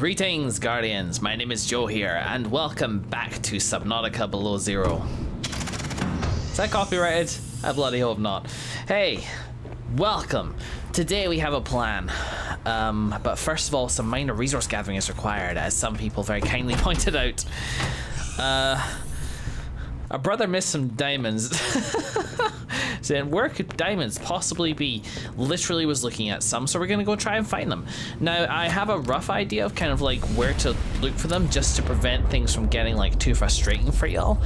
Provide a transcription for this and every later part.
Greetings, Guardians. My name is Joe here, and welcome back to Subnautica Below Zero. Is that copyrighted? I bloody hope not. Hey, welcome. Today we have a plan. But first of all, some minor resource gathering is required, as some people very kindly pointed out. Our brother missed some diamonds. Saying, where could diamonds possibly be? Literally was looking at some, so we're gonna go try and find them. Now, I have a rough idea of kind of like where to look for them, just to prevent things from getting like too frustrating for y'all.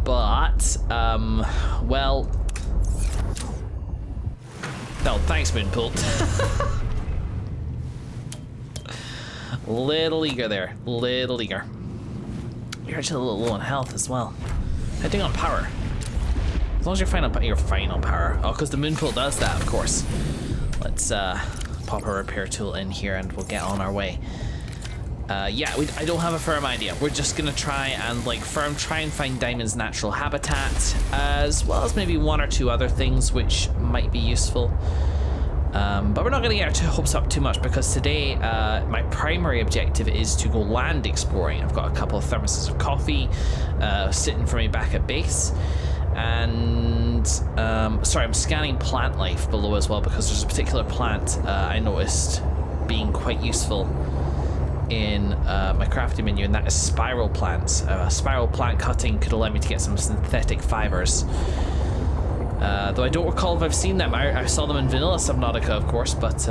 But, well, thanks, Moonpool. Little eager there, little eager. You're actually a little low on health as well. How do you on power? As long as you're fine on your final power. Oh, because the Moonpool does that, of course. Let's pop a repair tool in here and we'll get on our way. Yeah, I don't have a firm idea. We're just gonna try and try and find Diamond's natural habitat, as well as maybe one or two other things which might be useful. But we're not gonna get our hopes up too much, because today my primary objective is to go land exploring. I've got a couple of thermoses of coffee sitting for me back at base. And sorry, I'm scanning plant life below as well, because there's a particular plant I noticed being quite useful in my crafting menu, and that is spiral plants. Spiral plant cutting could allow me to get some synthetic fibers. Though I don't recall if I've seen them. I saw them in vanilla Subnautica, of course, but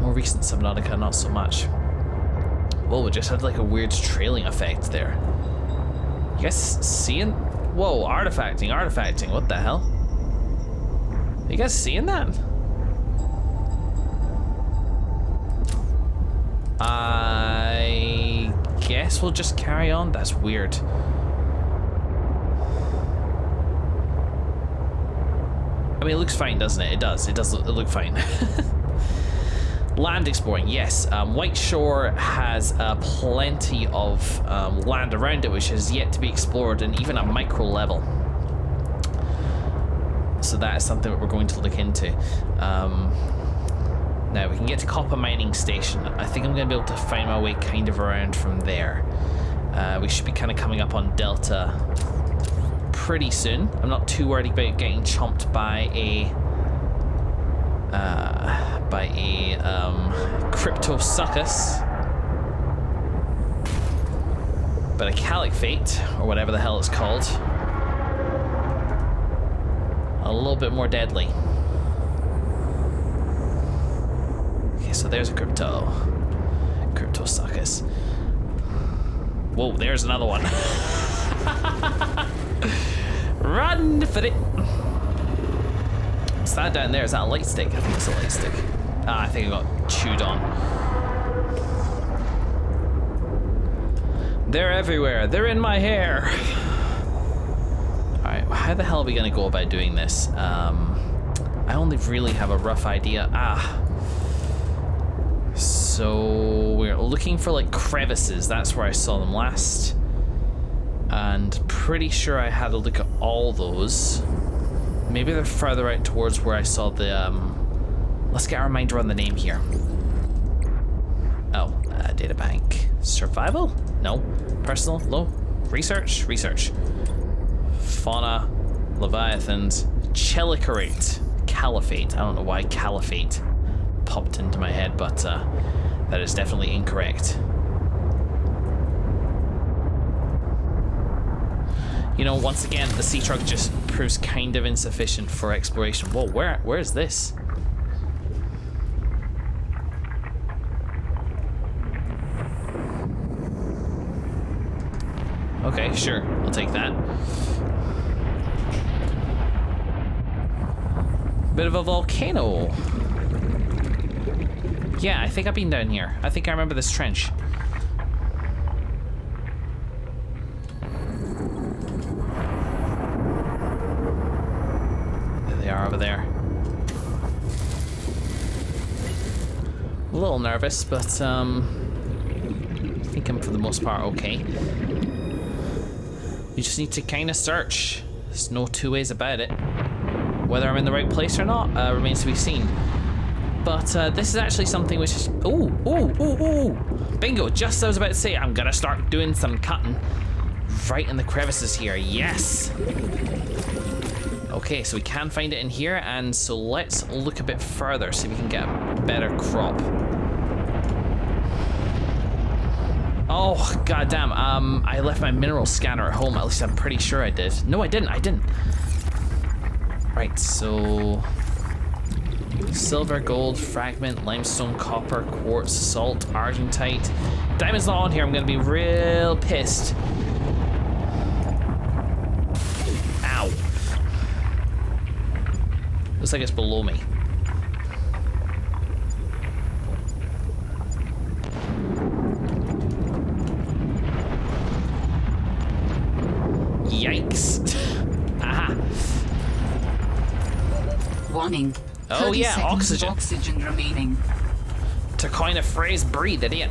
more recent Subnautica, not so much. Whoa, we just had like a weird trailing effect there. You guys seeing? Whoa, artifacting, what the hell? Are you guys seeing that? I guess we'll just carry on. That's weird. I mean, it looks fine, doesn't it? It does look fine. Land exploring, yes. White Shore has plenty of land around it which has yet to be explored, and even a micro level. So that is something that we're going to look into. Now we can get to Copper Mining Station. I think I'm going to be able to find my way kind of around from there. We should be kind of coming up on Delta pretty soon. I'm not too worried about getting chomped by a Cryptosuchus, but a Caliphate, or whatever the hell it's called, a little bit more deadly. Okay, so there's a Cryptosuchus. Whoa, there's another one. Run for it. What's that down there? Is that a light stick? I think it's a light stick. Ah, I think I got chewed on. They're everywhere. They're in my hair. Alright, how the hell are we going to go about doing this? I only really have a rough idea. So we're looking for like crevices. That's where I saw them last. And pretty sure I had a look at all those. Maybe they're further out towards where I saw the, let's get a reminder on the name here. Oh, data bank. Survival? No. Personal? Low? Research? Research. Fauna. Leviathans. Chelicorate. Caliphate. I don't know why Caliphate popped into my head, but that is definitely incorrect. You know, once again, the sea truck just proves kind of insufficient for exploration. Whoa, where is this? Okay, sure, I'll take that. Bit of a volcano. Yeah, I think I've been down here. I think I remember this trench. Over there. A little nervous, but I think I'm for the most part okay. You just need to kind of search. There's no two ways about it. Whether I'm in the right place or not remains to be seen. But this is actually something which is... Ooh. Bingo, just as I was about to say, I'm gonna start doing some cutting right in the crevices here. Yes. Okay, so we can find it in here, and so let's look a bit further so we can get a better crop. Oh, goddamn. I left my mineral scanner at home. At least I'm pretty sure I did. No, I didn't. Right, so... silver, gold, fragment, limestone, copper, quartz, salt, argentite. Diamond's not on here. I'm gonna be real pissed. Ow. Looks like it's below me. Yikes. Aha. Warning. Oh yeah, oxygen. Oxygen remaining. To coin a phrase, breathe, idiot.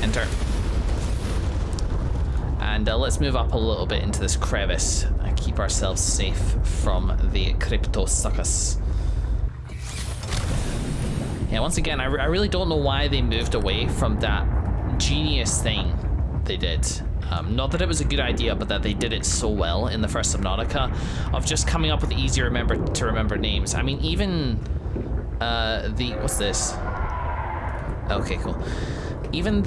Enter. And let's move up a little bit into this crevice and keep ourselves safe from the cryptosuckers. Yeah, once again, I really don't know why they moved away from that genius thing they did. Not that it was a good idea, but that they did it so well in the first Subnautica of just coming up with easier to remember names. I mean, even what's this? Okay, cool. Even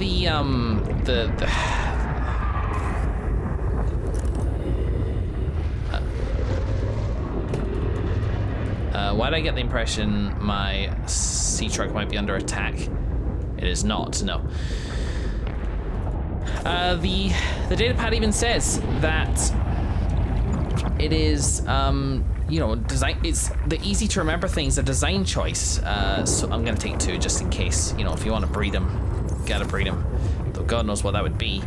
why did I get the impression my sea truck might be under attack? It is not, no. The data pad even says that it is, you know, it's the easy to remember things, a design choice. So I'm gonna take 2 just in case, you know, if you want to breed them, gotta breed them. Though God knows what that would be.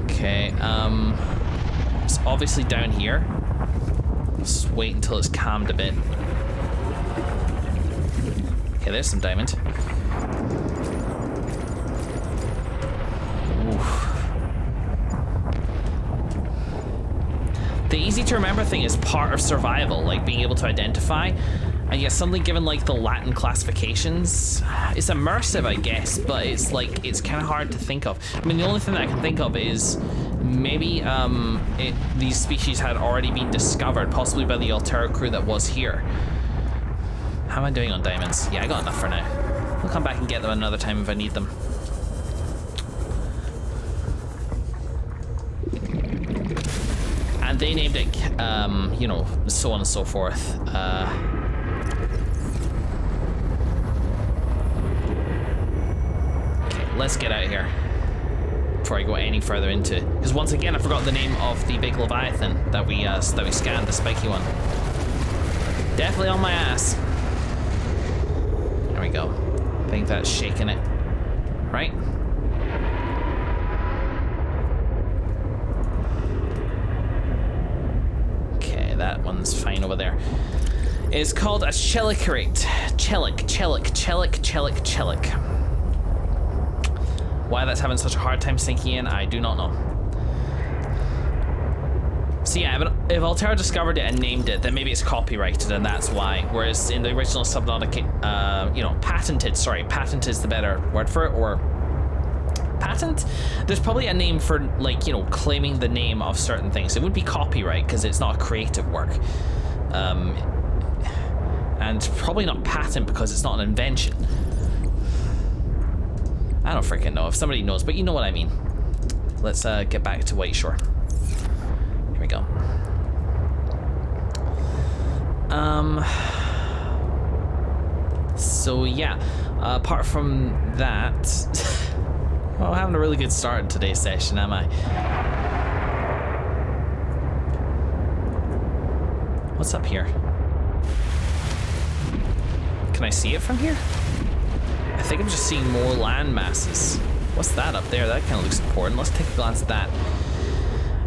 Okay, it's obviously down here. Let's wait until it's calmed a bit. Okay, there's some diamond. Oof. The easy to remember thing is part of survival, like being able to identify. And yet something given like the Latin classifications, it's immersive, I guess, but it's like, it's kind of hard to think of. I mean, the only thing that I can think of is maybe these species had already been discovered, possibly by the Altera crew that was here. How am I doing on diamonds? Yeah, I got enough for now. I'll come back and get them another time if I need them. And they named it, you know, so on and so forth. Okay, let's get out of here before I go any further into it. Because once again, I forgot the name of the big Leviathan that we scanned, the spiky one. Definitely on my ass. There we go. I think that's shaking it. Right? Okay, that one's fine over there. It's called a chelicrate. Chelic. Why that's having such a hard time sinking in, I do not know. So yeah, if Altera discovered it and named it, then maybe it's copyrighted and that's why. Whereas in the original Subnautica, you know, patented is the better word for it, or patent? There's probably a name for, like, you know, claiming the name of certain things. It would be copyright because it's not a creative work. And probably not patent because it's not an invention. I don't freaking know if somebody knows, but you know what I mean. Let's get back to White Shore. Here we go. So yeah, apart from that, well, I'm having a really good start in today's session, am I? What's up here? Can I see it from here? I think I'm just seeing more land masses. What's that up there? That kind of looks important. Let's take a glance at that.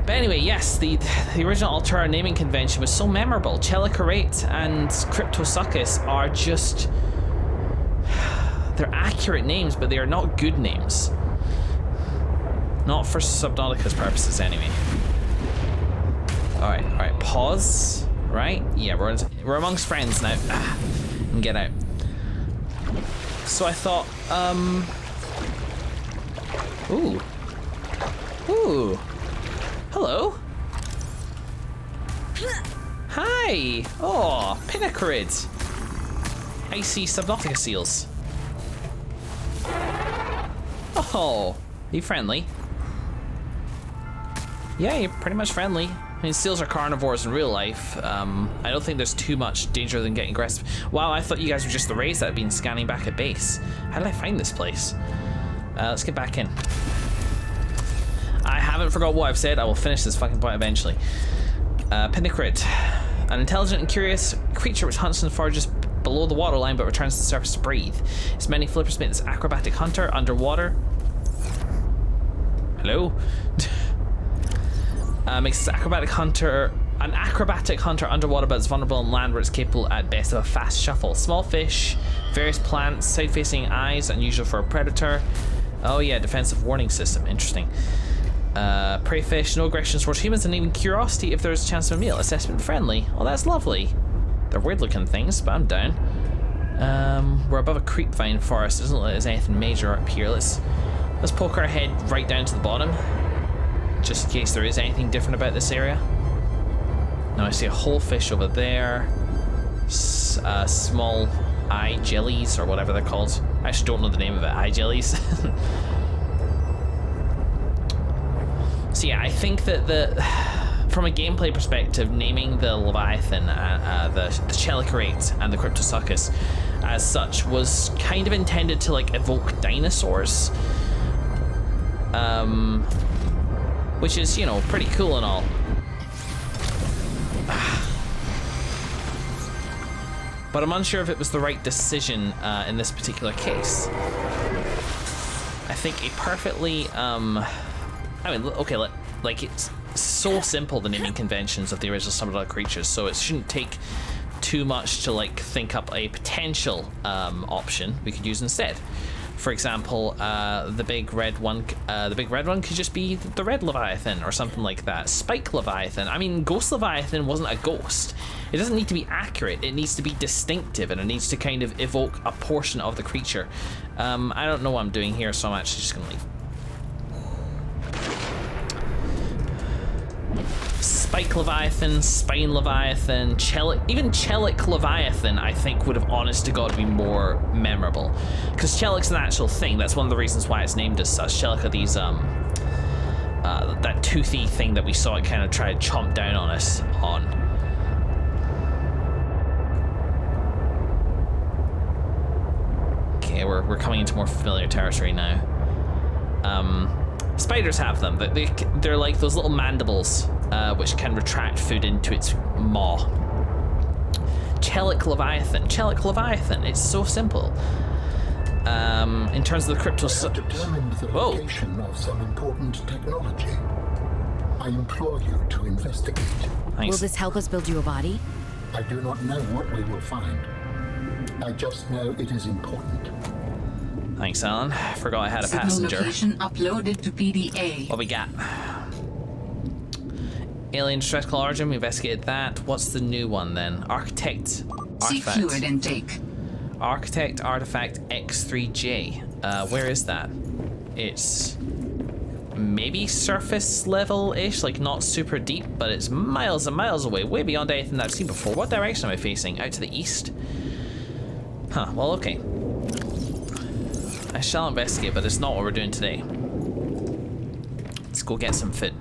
But anyway, yes, the original Altera naming convention was so memorable. Chelicorate and Cryptosuchus are just... they're accurate names, but they are not good names. Not for Subnautica's purposes, anyway. Alright, pause. Right? Yeah, we're amongst friends now. And get out. So I thought, Ooh. Ooh. Hello. Hi. Oh, Pinnacarid. Icy Subnautica seals. Oh, are you friendly? Yeah, you're pretty much friendly. I mean, seals are carnivores in real life. I don't think there's too much danger of them getting aggressive. Wow, I thought you guys were just the rays that had been scanning back at base. How did I find this place? Let's get back in. I haven't forgot what I've said. I will finish this fucking point eventually. Pinnacarid. An intelligent and curious creature which hunts and forages below the waterline but returns to the surface to breathe. Its many flippers make this acrobatic hunter underwater. Hello? Makes this an acrobatic hunter underwater, but is vulnerable on land where it's capable at best of a fast shuffle. Small fish, various plants, side-facing eyes, unusual for a predator. Oh yeah, defensive warning system, interesting. Prey fish, no aggression towards humans, and even curiosity if there's a chance of a meal. Assessment friendly. Oh, that's lovely. They're weird looking things, but I'm down. We're above a creep vine forest. It doesn't look like there's anything major up here. Let's poke our head right down to the bottom, just in case there is anything different about this area. Now I see a whole fish over there. Small eye jellies, or whatever they're called. I actually don't know the name of it. Eye jellies. So yeah, I think that from a gameplay perspective, naming the Leviathan, the Chelicorate, and the Cryptosuchus as such was kind of intended to like evoke dinosaurs, which is, you know, pretty cool and all. But I'm unsure if it was the right decision in this particular case. I think a perfectly, I mean, okay, like it's so simple, the naming conventions of the original Subnautica creatures, so it shouldn't take too much to like think up a potential option we could use instead. For example, the big red one could just be the red Leviathan or something like that. Spike Leviathan. I mean, Ghost Leviathan wasn't a ghost. It doesn't need to be accurate. It needs to be distinctive, and it needs to kind of evoke a portion of the creature. I don't know what I'm doing here, so I'm actually just gonna leave. Spike Leviathan, Spine Leviathan, even Chelic Leviathan, I think would have honest to God been more memorable. Because Chelic's an actual thing, that's one of the reasons why it's named as such. Chelic are these, that toothy thing that we saw it kind of try to chomp down on us on. Okay, we're coming into more familiar territory now. Spiders have them, but they're like those little mandibles which can retract food into its maw. Chelic Leviathan, it's so simple. In terms of the crypto... I have determined the location of some important technology. I implore you to investigate. Thanks. Will this help us build you a body? I do not know what we will find. I just know it is important. Thanks, Alan. Forgot I had a passenger. Location uploaded to PDA. What we got? Alien Stratical Origin, we investigated that. What's the new one then? Architect. See fluid intake. Architect Artifact X3J. Where is that? It's maybe surface level-ish, like not super deep, but it's miles and miles away, way beyond anything that I've seen before. What direction am I facing? Out to the east? Huh, well, okay. I shall investigate, but it's not what we're doing today. Let's go get some food.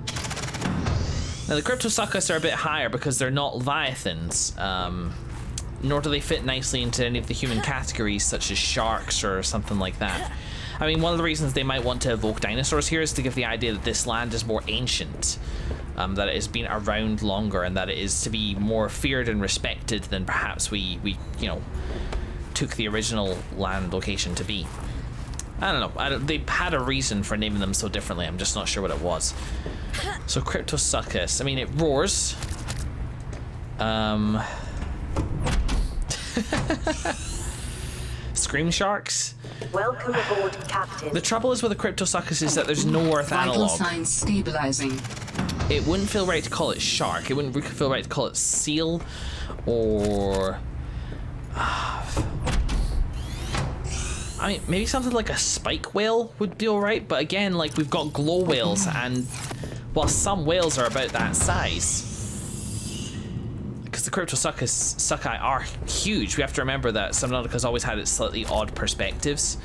Now the Cryptosuchus are a bit higher because they're not Leviathans, nor do they fit nicely into any of the human categories such as sharks or something like that. I mean, one of the reasons they might want to evoke dinosaurs here is to give the idea that this land is more ancient, that it has been around longer, and that it is to be more feared and respected than perhaps we you know, took the original land location to be. I don't know. They had a reason for naming them so differently. I'm just not sure what it was. So Cryptosuchus. I mean, it roars. Scream sharks. Welcome aboard, Captain. The trouble is with the Cryptosuchus is that there's no Earth Vital analog. signs stabilizing. it wouldn't feel right to call it shark. It wouldn't feel right to call it seal or... I mean, maybe something like a spike whale would be alright, but again, like, we've got glow whales, and while some whales are about that size, because the Cryptosucci are huge, we have to remember that Subnautica's always had its slightly odd perspectives.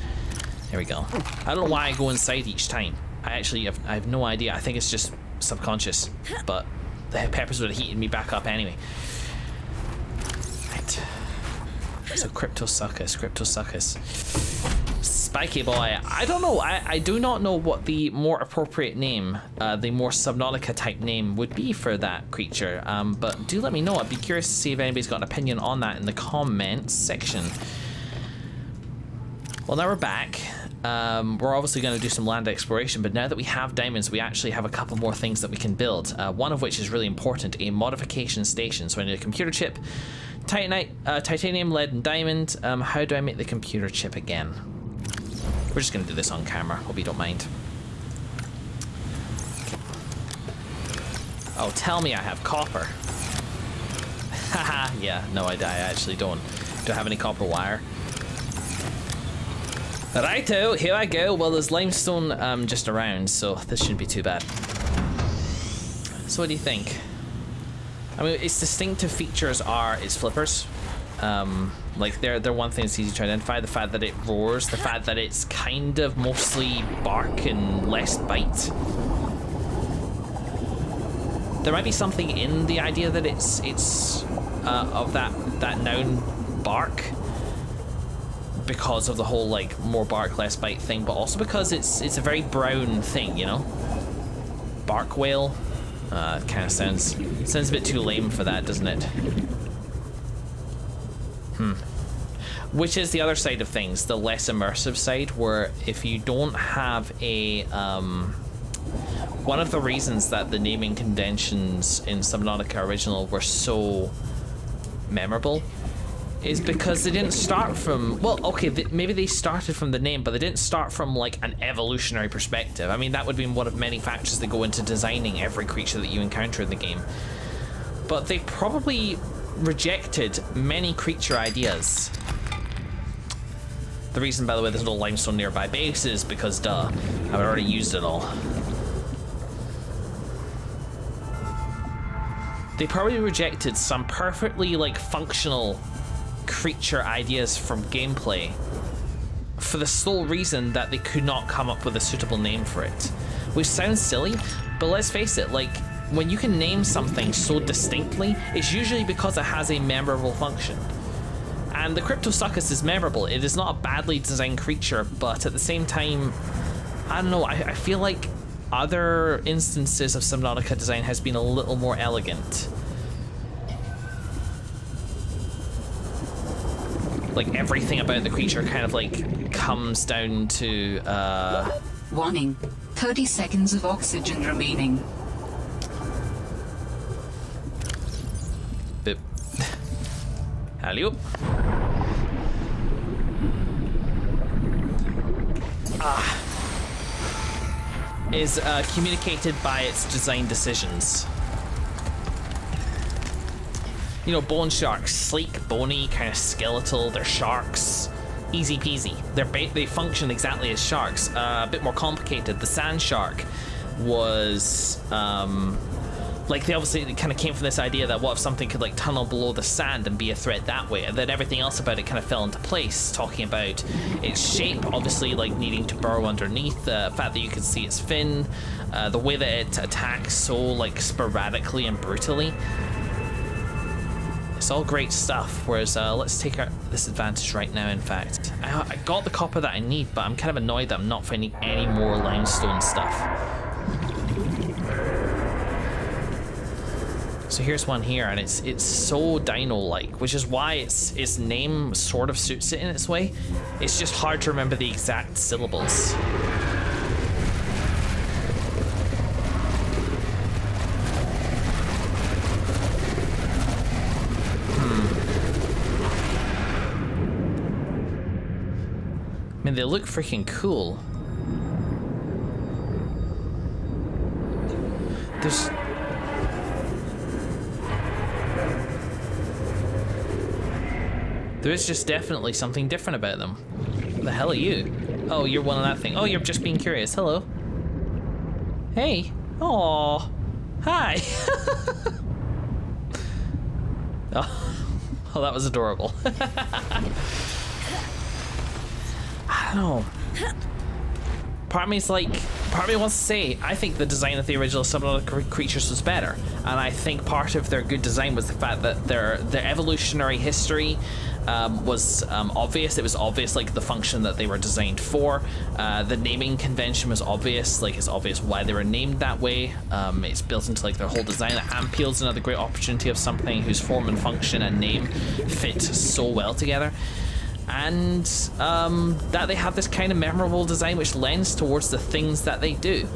There we go. I don't know why I go inside each time. I have no idea. I think it's just subconscious, but the peppers would have heated me back up anyway. Right. So Cryptosuccus. Spiky boy. I don't know. I do not know what the more appropriate name, the more Subnautica type name would be for that creature. But do let me know. I'd be curious to see if anybody's got an opinion on that in the comments section. Well, now we're back. We're obviously going to do some land exploration, but now that we have diamonds, we actually have a couple more things that we can build. One of which is really important, a modification station. So I need a computer chip, titanium, lead, and diamond. How do I make the computer chip again? We're just going to do this on camera, hope you don't mind. Oh, tell me I have copper. Haha, yeah, no, I actually don't. Do I have any copper wire? Righto, here I go. Well, there's limestone just around, so this shouldn't be too bad. So what do you think? I mean, its distinctive features are its flippers. Like they're one thing that's easy to identify. The fact that it roars, the fact that it's kind of mostly bark and less bite. There might be something in the idea that it's of that noun bark, because of the whole like more bark less bite thing, but also because it's a very brown thing, you know. Bark whale. Kind of sounds a bit too lame for that, doesn't it? Which is the other side of things, the less immersive side, where if you don't have a one of the reasons that the naming conventions in Subnautica Original were so memorable is because they didn't start from, well, okay, maybe they started from the name, but they didn't start from like an evolutionary perspective. I mean, that would be one of many factors that go into designing every creature that you encounter in the game. But they probably rejected many creature ideas. The reason, by the way, there's no limestone nearby base is because, duh, I've already used it all. They probably rejected some perfectly, like, functional creature ideas from gameplay for the sole reason that they could not come up with a suitable name for it. Which sounds silly, but let's face it, like, when you can name something so distinctly, it's usually because it has a memorable function. And the Cryptosuccus is memorable. It is not a badly designed creature, but at the same time, I don't know, I feel like other instances of Subnautica design has been a little more elegant. Like, everything about the creature kind of, like, comes down to, Warning. 30 seconds of oxygen remaining. Boop. Alley-oop. Is communicated by its design decisions. You know, bone sharks, sleek, bony, kind of skeletal. They're sharks, easy peasy. They function exactly as sharks. A bit more complicated. The sand shark was like, they obviously kind of came from this idea that what if something could like tunnel below the sand and be a threat that way, and then everything else about it kind of fell into place, talking about its shape, obviously like needing to burrow underneath, the fact that you can see its fin, the way that it attacks so like sporadically and brutally. It's all great stuff, whereas let's take this advantage right now. In fact, I got the copper that I need, but I'm kind of annoyed that I'm not finding any more limestone stuff. So here's one here, and it's so dino-like, which is why its name sort of suits it in its way. It's just hard to remember the exact syllables. I mean, they look freaking cool. There is just definitely something different about them. What the hell are you? Oh, you're one of that thing. Oh, you're just being curious. Hello. Hey. Aw. Hi. Oh, that was adorable. I don't know. Part of me wants to say, I think the design of the original Subnautica creatures was better, and I think part of their good design was the fact that their evolutionary history was obvious. It was obvious, like, the function that they were designed for. The naming convention was obvious, like, it's obvious why they were named that way. It's built into, like, their whole design. Ampeel's another great opportunity of something whose form and function and name fit so well together. And that they have this kind of memorable design which lends towards the things that they do.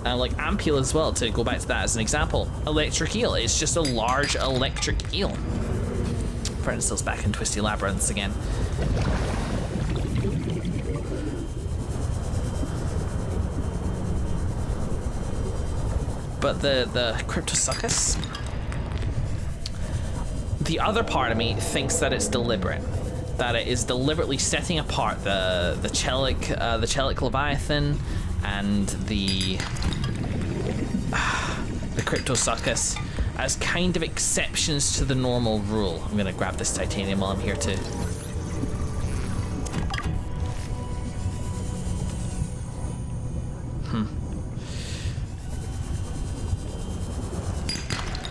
Like Ampeel as well, to go back to that as an example. Electric eel, it's just a large electric eel. Still's back in Twisty Labyrinths again. But the Cryptosuchus, the other part of me thinks that it's deliberate. That it is deliberately setting apart the Chelic Leviathan and the Cryptosuchus as kind of exceptions to the normal rule. I'm gonna grab this titanium while I'm here too.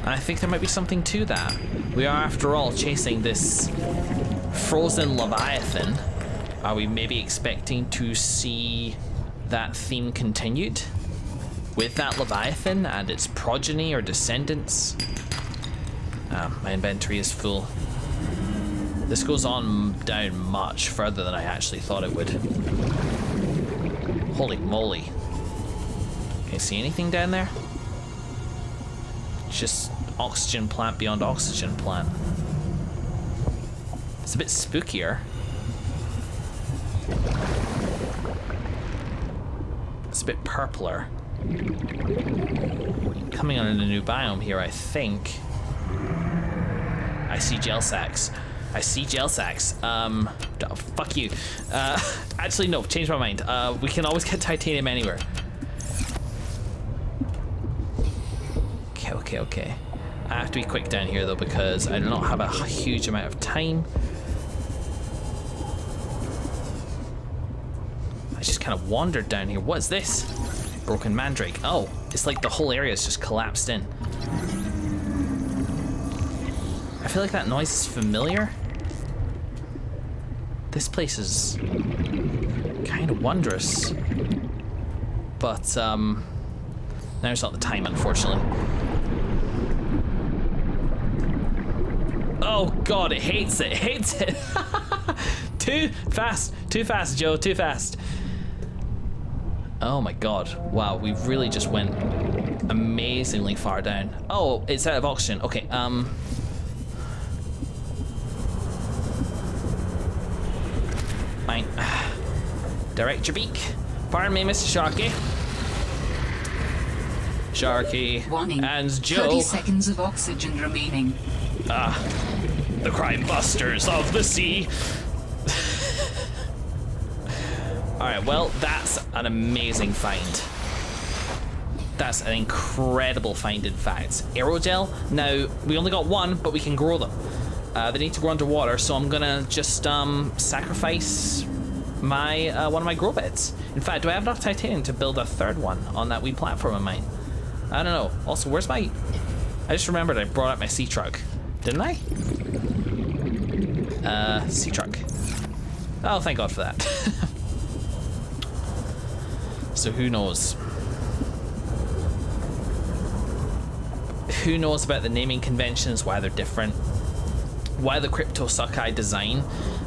I think there might be something to that. We are, after all, chasing this frozen Leviathan. Are we maybe expecting to see that theme continued with that Leviathan and its progeny or descendants? My inventory is full. This goes on down much further than I actually thought it would. Holy moly. Can you see anything down there? It's just oxygen plant beyond oxygen plant. It's a bit spookier. It's a bit purpler. Coming on in a new biome here, I think. I see gel sacks. I see gel sacks. Fuck you. Actually, no, change my mind. We can always get titanium anywhere. Okay. I have to be quick down here though, because I do not have a huge amount of time. I just kind of wandered down here. What is this? Broken mandrake. Oh, it's like the whole area is just collapsed in. I feel like that noise is familiar. This place is kind of wondrous. But, now's not the time, unfortunately. Oh god, it hates it, Too fast, Joe, too fast. Oh my god, wow, we really just went amazingly far down. Oh, it's out of oxygen, okay, Fine. Direct your beak. Pardon me, Mr. Sharky. Warning. And Joe. 30 seconds of oxygen remaining. The crime busters of the sea. Alright, well, that's an amazing find. That's an incredible find, in fact. Aerogel. Now, we only got one, but we can grow them. They need to grow underwater, so I'm gonna just sacrifice my one of my grow beds. In fact, do I have enough titanium to build a third one on that wee platform of mine? I don't know. Also, where's my... I just remembered I brought up my sea truck. Didn't I? Sea truck. Oh, thank God for that. So who knows? Who knows about the naming conventions, why they're different? Why the Cryptosuchus design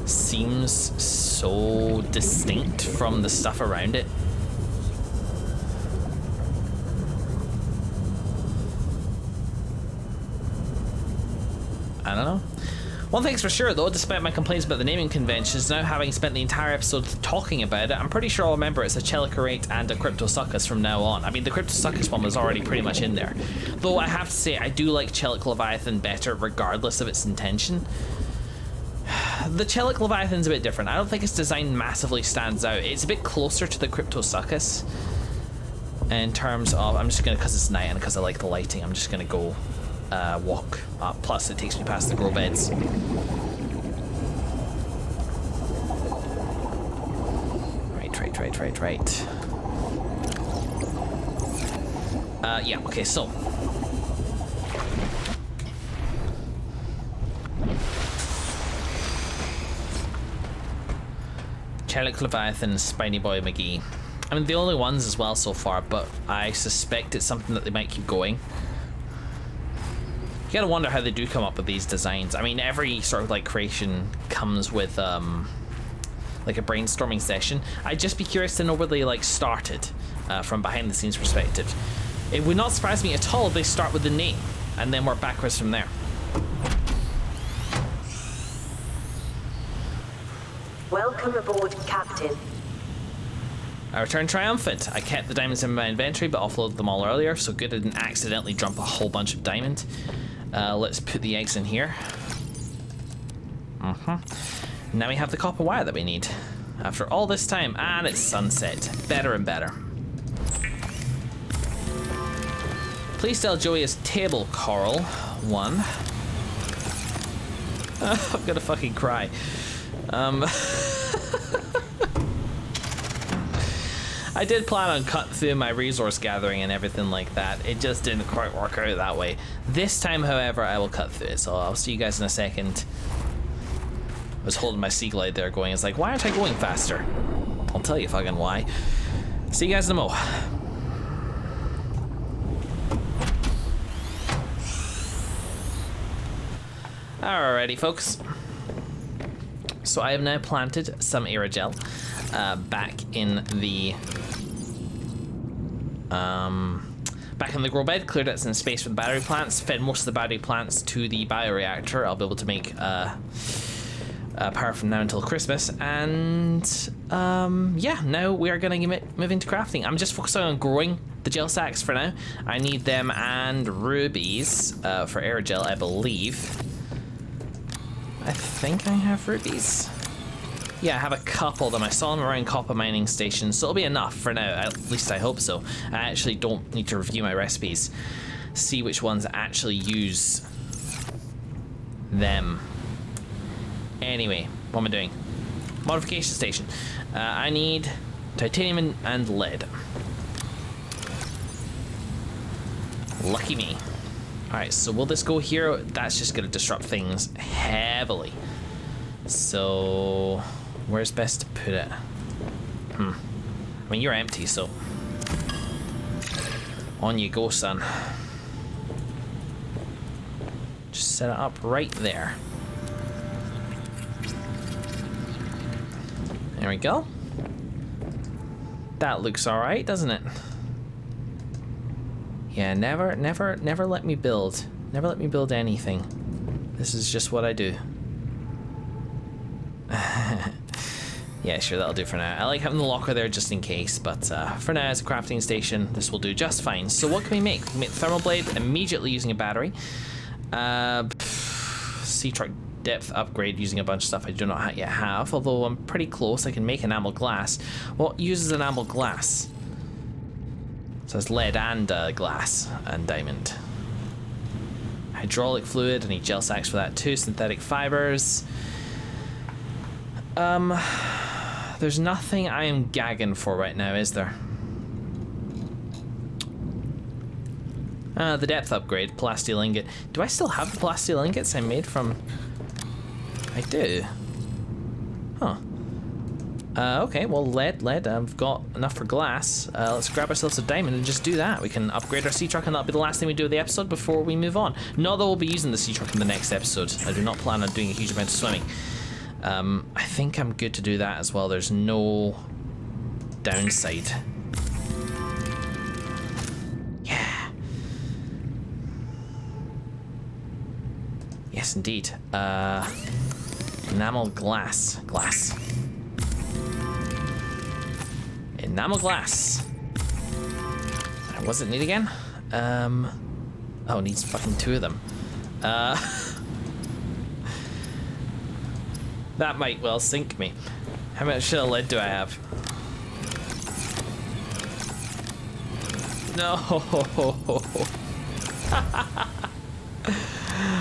seems so distinct from the stuff around it? I don't know. One thing's for sure though, despite my complaints about the naming conventions, now having spent the entire episode talking about it, I'm pretty sure I'll remember it's a Chelicorate and a Cryptosuchus from now on. I mean, the Cryptosuchus one was already pretty much in there. Though I have to say, I do like Chelic Leviathan better regardless of its intention. the Chelik Leviathan's a bit different. I don't think its design massively stands out. It's a bit closer to the Cryptosuchus in terms of, I'm just gonna, because it's night and because I like the lighting, I'm just gonna go walk up. Plus it takes me past the grow beds. Right. Yeah, okay, so. Chelik Leviathan, Spiny Boy McGee. I mean, the only ones as well so far, but I suspect it's something that they might keep going. You gotta wonder how they do come up with these designs. I mean, every sort of like creation comes with like a brainstorming session. I'd just be curious to know where they like started from behind the scenes perspective. It would not surprise me at all if they start with the name and then work backwards from there. Welcome aboard, Captain. I returned triumphant. I kept the diamonds in my inventory but offloaded them all earlier, so good I didn't accidentally dump a whole bunch of diamond. Let's put the eggs in here. Now we have the copper wire that we need. After all this time, and it's sunset. Better and better. Please tell Joey his table coral. 1. I'm gonna fucking cry. I did plan on cutting through my resource gathering and everything like that. It just didn't quite work out that way. This time, however, I will cut through it. So I'll see you guys in a second. I was holding my sea glide there going, it's like, why aren't I going faster? I'll tell you fucking why. See you guys in a mo. Alrighty, folks. So I have now planted some aerogel back in the grow bed, cleared out some space for the battery plants, fed most of the battery plants to the bioreactor. I'll be able to make power from now until Christmas, and yeah, now we are going to move into crafting. I'm just focusing on growing the gel sacks for now. I need them and rubies for aerogel, I believe. I think I have rubies. Yeah, I have a couple of them. I saw them around copper mining stations, so it'll be enough for now. At least I hope so. I actually don't need to review my recipes, see which ones actually use them. Anyway, what am I doing? Modification station. I need titanium and lead. Lucky me. Alright, so will this go here? That's just going to disrupt things heavily. So, where's best to put it? I mean, you're empty, so on you go, son. Just set it up right there. There we go. That looks alright, doesn't it? Yeah, never let me build. Never let me build anything. This is just what I do. Yeah, sure, that'll do for now. I like having the locker there just in case, but for now, as a crafting station, this will do just fine. So what can we make? We can make the thermal blade immediately using a battery. Sea truck depth upgrade using a bunch of stuff I do not yet have, although I'm pretty close. I can make enamel glass. What uses enamel glass? So it's lead and glass and diamond. Hydraulic fluid, I need gel sacks for that too. Synthetic fibers. There's nothing I am gagging for right now, is there? The depth upgrade, plasteel ingot. Do I still have the plasteel ingots I made from... I do. Huh. Okay, well, lead, I've got enough for glass. Let's grab ourselves a diamond and just do that. We can upgrade our sea truck and that'll be the last thing we do with the episode before we move on. Not that we'll be using the sea truck in the next episode. I do not plan on doing a huge amount of swimming. I think I'm good to do that as well. There's no downside. Yeah. Yes, indeed. Enamel glass. Enamel glass. What does it need again? Oh, it needs fucking 2 of them. That might well sink me. How much lead do I have? No.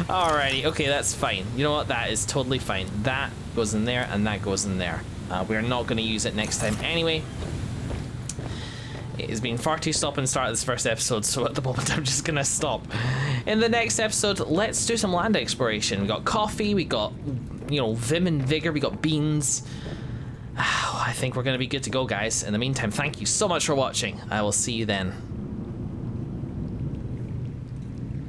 Alrighty, okay, that's fine. You know what? That is totally fine. That goes in there and that goes in there. We're not going to use it next time anyway. It has been far too stop and start at this first episode, so at the moment I'm just going to stop. In the next episode, let's do some land exploration. We got coffee, we got, you know, vim and vigor, we got beans. I think we're going to be good to go, guys. In the meantime, thank you so much for watching. I will see you then.